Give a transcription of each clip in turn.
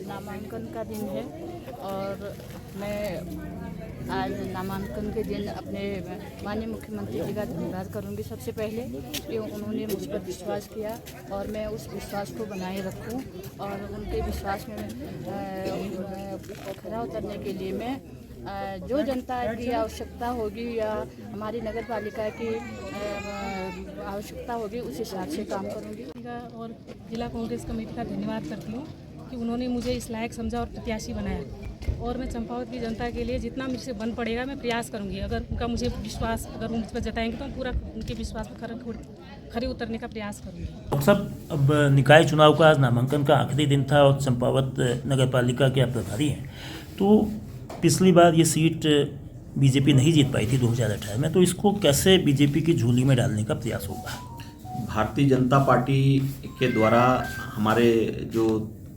नामांकन का दिन है और मैं आज नामांकन के दिन अपने माननीय मुख्यमंत्री जी का धन्यवाद करूंगी। सबसे पहले कि उन्होंने मुझ पर विश्वास किया और मैं उस विश्वास को बनाए रखूं और उनके विश्वास में खरा उतरने के लिए मैं जो जनता की आवश्यकता होगी या हमारी नगर पालिका की आवश्यकता होगी उस हिसाब से काम करूंगी। और जिला कांग्रेस कमेटी का धन्यवाद करती हूँ कि उन्होंने मुझे इस लायक समझा और प्रत्याशी बनाया और मैं चंपावत की जनता के लिए जितना मुझसे बन पड़ेगा मैं प्रयास करूंगी। अगर उनका मुझे विश्वास अगर मुझ पर जताएंगे तो मैं पूरा उनके विश्वास पर खरे उतरने का प्रयास करूंगी। सब अब निकाय चुनाव का आज नामांकन का आखिरी दिन था और चंपावत नगर पालिका के आप प्रभारी हैं, तो पिछली बार ये सीट बीजेपी नहीं जीत पाई थी 2018 में, तो इसको कैसे बीजेपी की झोली में डालने का प्रयास होगा? भारतीय जनता पार्टी के द्वारा हमारे जो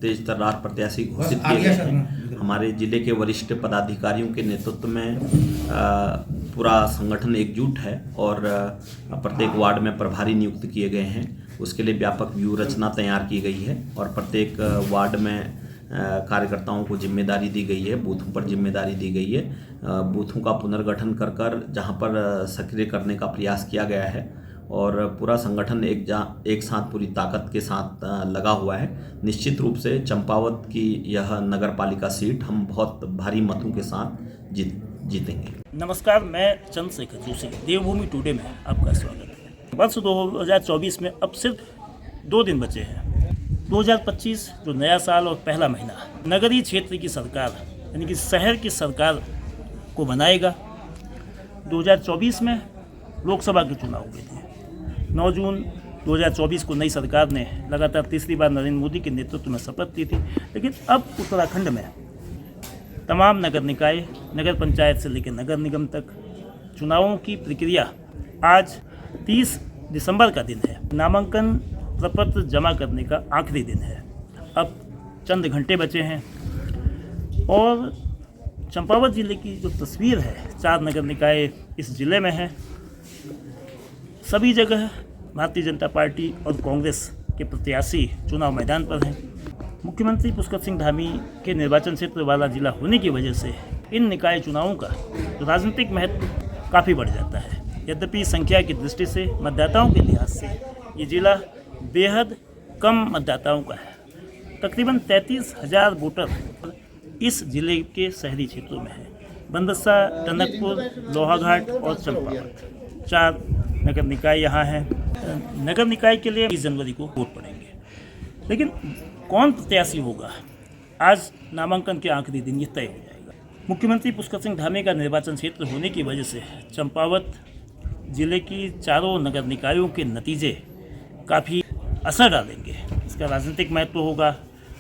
तेज तर्रार प्रत्याशी घोषित किए गए हैं, हमारे जिले के वरिष्ठ पदाधिकारियों के नेतृत्व में पूरा संगठन एकजुट है और प्रत्येक वार्ड में प्रभारी नियुक्त किए गए हैं। उसके लिए व्यापक व्यूह रचना तैयार की गई है और प्रत्येक वार्ड में कार्यकर्ताओं को जिम्मेदारी दी गई है, बूथों पर जिम्मेदारी दी गई है। बूथों का पुनर्गठन कर जहां पर सक्रिय करने का प्रयास किया गया है और पूरा संगठन एक साथ पूरी ताकत के साथ लगा हुआ है। निश्चित रूप से चंपावत की यह नगर पालिका सीट हम बहुत भारी मतों के साथ जीतेंगे। नमस्कार, मैं चंद्रशेखर जोशी, देवभूमि टुडे में आपका स्वागत है। वर्ष 2024 में अब सिर्फ 2 दिन बचे हैं। 2025 जो नया साल और पहला महीना नगरीय क्षेत्र की सरकार यानी कि शहर की सरकार को बनाएगा। 2024 में लोकसभा के चुनाव हुए थे। 9 जून 2024 को नई सरकार ने लगातार तीसरी बार नरेंद्र मोदी के नेतृत्व में शपथ ली थी, लेकिन अब उत्तराखंड में तमाम नगर निकाय, नगर पंचायत से लेकर नगर निगम तक चुनावों की प्रक्रिया आज 30 दिसंबर का दिन है। नामांकन प्रपत्र जमा करने का आखिरी दिन है। अब चंद घंटे बचे हैं और चंपावत जिले की जो तस्वीर है, 4 नगर निकाय इस जिले में है। सभी जगह भारतीय जनता पार्टी और कांग्रेस के प्रत्याशी चुनाव मैदान पर हैं। मुख्यमंत्री पुष्कर सिंह धामी के निर्वाचन क्षेत्र वाला जिला होने की वजह से इन निकाय चुनावों का राजनीतिक महत्व काफ़ी बढ़ जाता है। यद्यपि संख्या की दृष्टि से, मतदाताओं के लिहाज से ये जिला बेहद कम मतदाताओं का है। तकरीबन 33,000 वोटर इस जिले के शहरी क्षेत्रों में है। बंदसा, टनकपुर, लोहाघाट और चंपावत 4 नगर निकाय यहाँ हैं। नगर निकाय के लिए 20 जनवरी को वोट पड़ेंगे, लेकिन कौन प्रत्याशी होगा आज नामांकन के आखिरी दिन ये तय हो जाएगा। मुख्यमंत्री पुष्कर सिंह धामी का निर्वाचन क्षेत्र होने की वजह से चंपावत जिले की चारों नगर निकायों के नतीजे काफ़ी असर डालेंगे। इसका राजनीतिक महत्व होगा।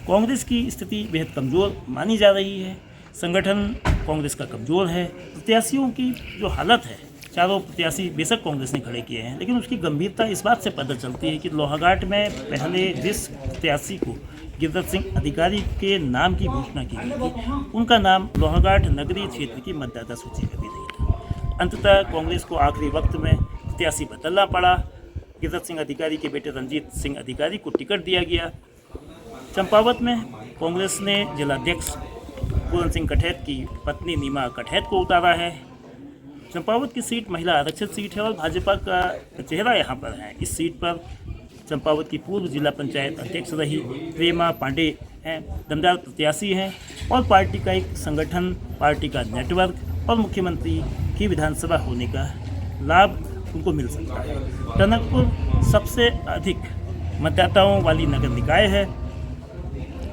कांग्रेस की स्थिति बेहद कमज़ोर मानी जा रही है। संगठन कांग्रेस का कमज़ोर है। प्रत्याशियों की जो हालत है, चारों प्रत्याशी बेशक कांग्रेस ने खड़े किए हैं, लेकिन उसकी गंभीरता इस बात से पता चलती है कि लोहाघाट में पहले जिस प्रत्याशी को गिरिराज सिंह अधिकारी के नाम की घोषणा की गई थी, उनका नाम लोहाघाट नगरीय क्षेत्र की मतदाता सूची में भी नहीं था। अंततः कांग्रेस को आखिरी वक्त में प्रत्याशी बदलना पड़ा। गिरिराज सिंह अधिकारी के बेटे रंजीत सिंह अधिकारी को टिकट दिया गया। चंपावत में कांग्रेस ने जिलाध्यक्ष पूरन सिंह कठैत की पत्नी नीमा कठैत को उतारा है। चंपावत की सीट महिला आरक्षित सीट है और भाजपा का चेहरा यहाँ पर है। इस सीट पर चंपावत की पूर्व जिला पंचायत अध्यक्ष रही प्रेमा पांडे हैं, दमदार प्रत्याशी हैं और पार्टी का एक संगठन, पार्टी का नेटवर्क और मुख्यमंत्री की विधानसभा होने का लाभ उनको मिल सकता है। टनकपुर सबसे अधिक मतदाताओं वाली नगर निकाय है।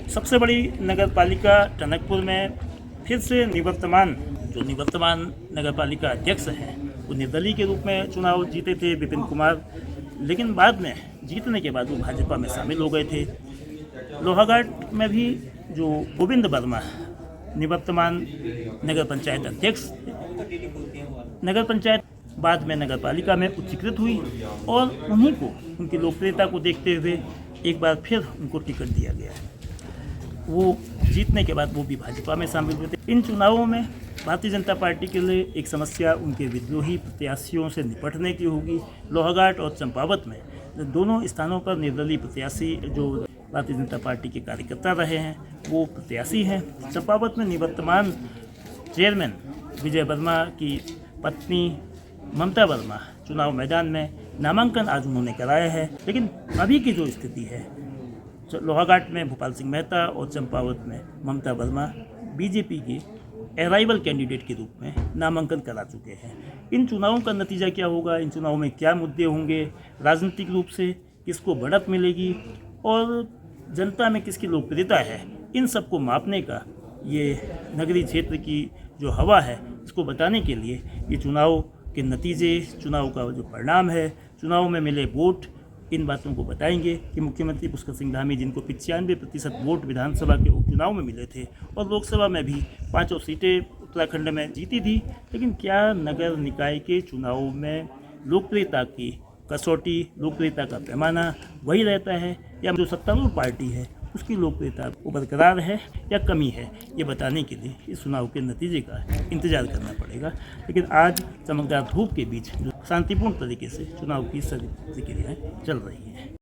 सबसे बड़ी नगर पालिका टनकपुर में फिर से निवर्तमान नगर पालिका अध्यक्ष हैं, वो निर्दलीय के रूप में चुनाव जीते थे विपिन कुमार, लेकिन बाद में जीतने के बाद वो भाजपा में शामिल हो गए थे। लोहाघाट में भी जो गोविंद वर्मा निवर्तमान नगर पंचायत अध्यक्ष, नगर पंचायत बाद में नगर पालिका में उच्चीकृत हुई और उन्हीं को, उनकी लोकप्रियता को देखते हुए एक बार फिर उनको टिकट दिया गया। वो जीतने के बाद वो भी भाजपा में शामिल हुए थे। इन चुनावों में भारतीय जनता पार्टी के लिए एक समस्या उनके विद्रोही प्रत्याशियों से निपटने की होगी। लोहाघाट और चंपावत में दोनों स्थानों पर निर्दलीय प्रत्याशी जो भारतीय जनता पार्टी के कार्यकर्ता रहे हैं वो प्रत्याशी हैं। चंपावत में निवर्तमान चेयरमैन विजय वर्मा की पत्नी ममता वर्मा चुनाव मैदान में नामांकन आज उन्होंने कराया है, लेकिन अभी की जो स्थिति है, लोहाघाट में भोपाल सिंह मेहता और चंपावत में ममता वर्मा बीजेपी की अराइवल कैंडिडेट के रूप में नामांकन करा चुके हैं। इन चुनावों का नतीजा क्या होगा, इन चुनावों में क्या मुद्दे होंगे, राजनीतिक रूप से किसको बढ़त मिलेगी और जनता में किसकी लोकप्रियता है, इन सबको मापने का ये नगरीय क्षेत्र की जो हवा है इसको बताने के लिए ये चुनाव के नतीजे, चुनाव का जो परिणाम है, चुनाव में मिले वोट, इन बातों को बताएंगे कि मुख्यमंत्री पुष्कर सिंह धामी जिनको 95% वोट विधानसभा के उपचुनाव में मिले थे और लोकसभा में भी 5 सीटें उत्तराखंड में जीती थी, लेकिन क्या नगर निकाय के चुनाव में लोकप्रियता की कसौटी, लोकप्रियता का पैमाना वही रहता है या जो सत्तारूढ़ पार्टी है उसकी लोकप्रियता वो बरकरार है या कमी है, ये बताने के लिए इस चुनाव के नतीजे का इंतजार करना पड़ेगा। लेकिन आज चमकदार धूप के बीच जो शांतिपूर्ण तरीके से चुनाव की सभी प्रक्रियाएँ चल रही हैं।